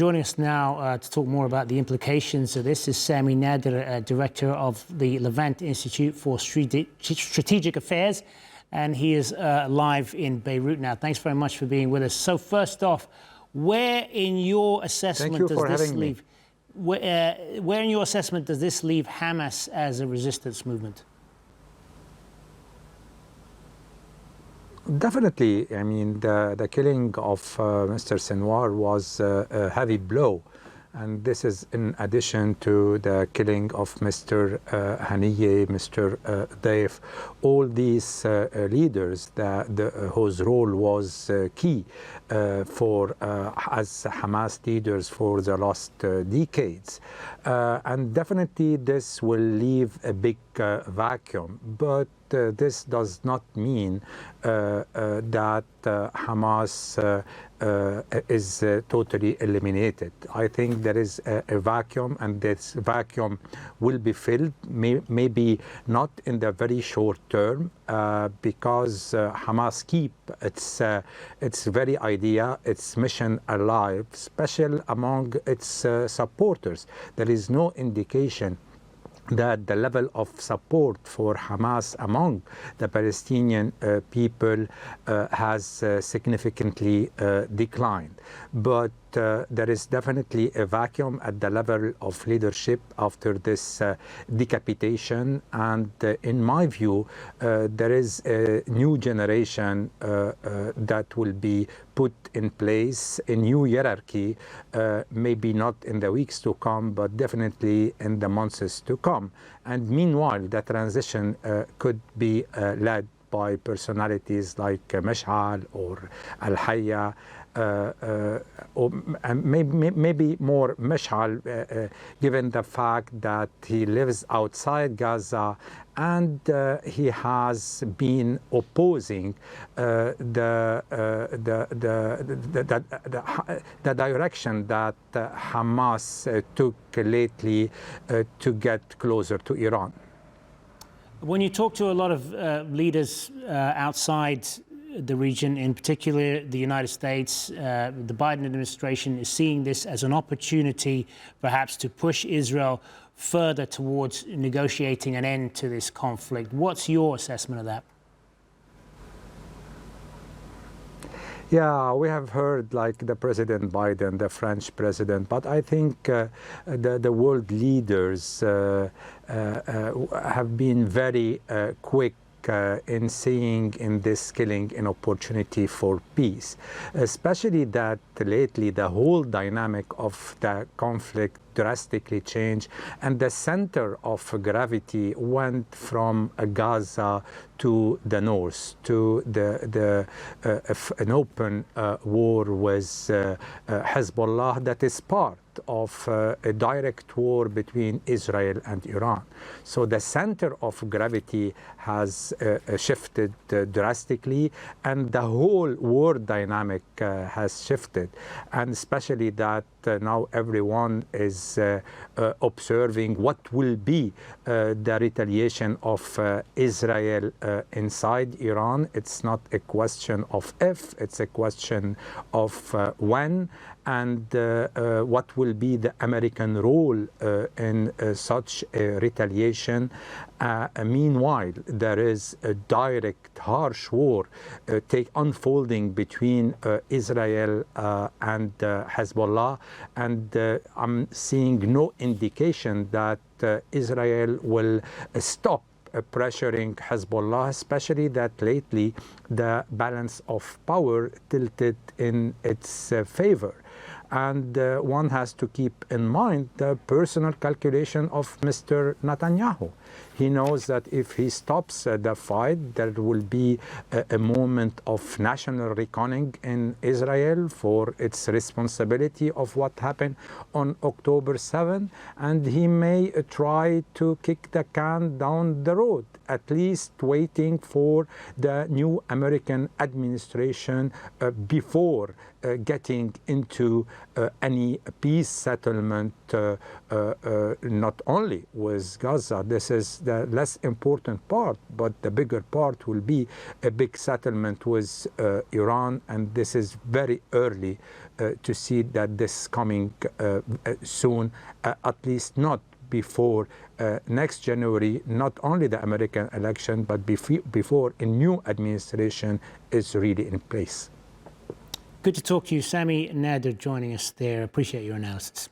Joining us now to talk more about the implications of this is Sami Nader, Director of the Levant Institute for Strategic Affairs, and he is live in Beirut now. Thanks very much for being with us. So first off, where in your assessment does this leave? Where in your assessment does this leave Hamas as a resistance movement? Definitely. I mean, the killing of Mr. Sinwar was a heavy blow. And this is in addition to the killing of Mr. Haniyeh, Mr. Daif, all these leaders whose role was key as Hamas leaders for the last decades. And definitely this will leave a big vacuum. But this does not mean that Hamas is totally eliminated. I think there is a vacuum, and this vacuum will be filled, maybe not in the very short term, because Hamas keep its very idea, its mission alive, especially among its supporters. There is no indication that the level of support for Hamas among the Palestinian people has significantly declined. But there is definitely a vacuum at the level of leadership after this decapitation. And in my view, there is a new generation that will be put in place, a new hierarchy, maybe not in the weeks to come, but definitely in the months to come. And meanwhile, the transition could be led by personalities like Mash'al or Al-Hayya, or maybe more Mash'al, given the fact that he lives outside Gaza and he has been opposing the direction that Hamas took lately to get closer to Iran. When you talk to a lot of leaders outside the region, in particular the United States, the Biden administration is seeing this as an opportunity perhaps to push Israel further towards negotiating an end to this conflict. What's your assessment of that? Yeah, we have heard like the President Biden, the French president, but I think the world leaders have been very quick in seeing in this killing an opportunity for peace, especially that lately the whole dynamic of the conflict drastically changed, and the center of gravity went from Gaza to the north, to an open war with Hezbollah that is part of a direct war between Israel and Iran. So the center of gravity has shifted drastically, and the whole war dynamic has shifted, and especially that now everyone is observing what will be the retaliation of Israel inside Iran. It's not a question of if, it's a question of when, and what will be the American role in such a retaliation. Meanwhile, there is a direct, harsh war unfolding between Israel and Hezbollah, and I'm seeing no indication that Israel will stop pressuring Hezbollah, especially that lately the balance of power tilted in its favor. And one has to keep in mind the personal calculation of Mr. Netanyahu. He knows that if he stops the fight, there will be a moment of national reckoning in Israel for its responsibility of what happened on October 7, and he may try to kick the can down the road, at least waiting for the new American administration before getting into any peace settlement, not only with Gaza. This is the less important part, but the bigger part will be a big settlement with Iran, and this is very early to see that this coming soon, at least not before next January, not only the American election, but before a new administration is really in place. Good to talk to you. Sami Nader joining us there. Appreciate your analysis.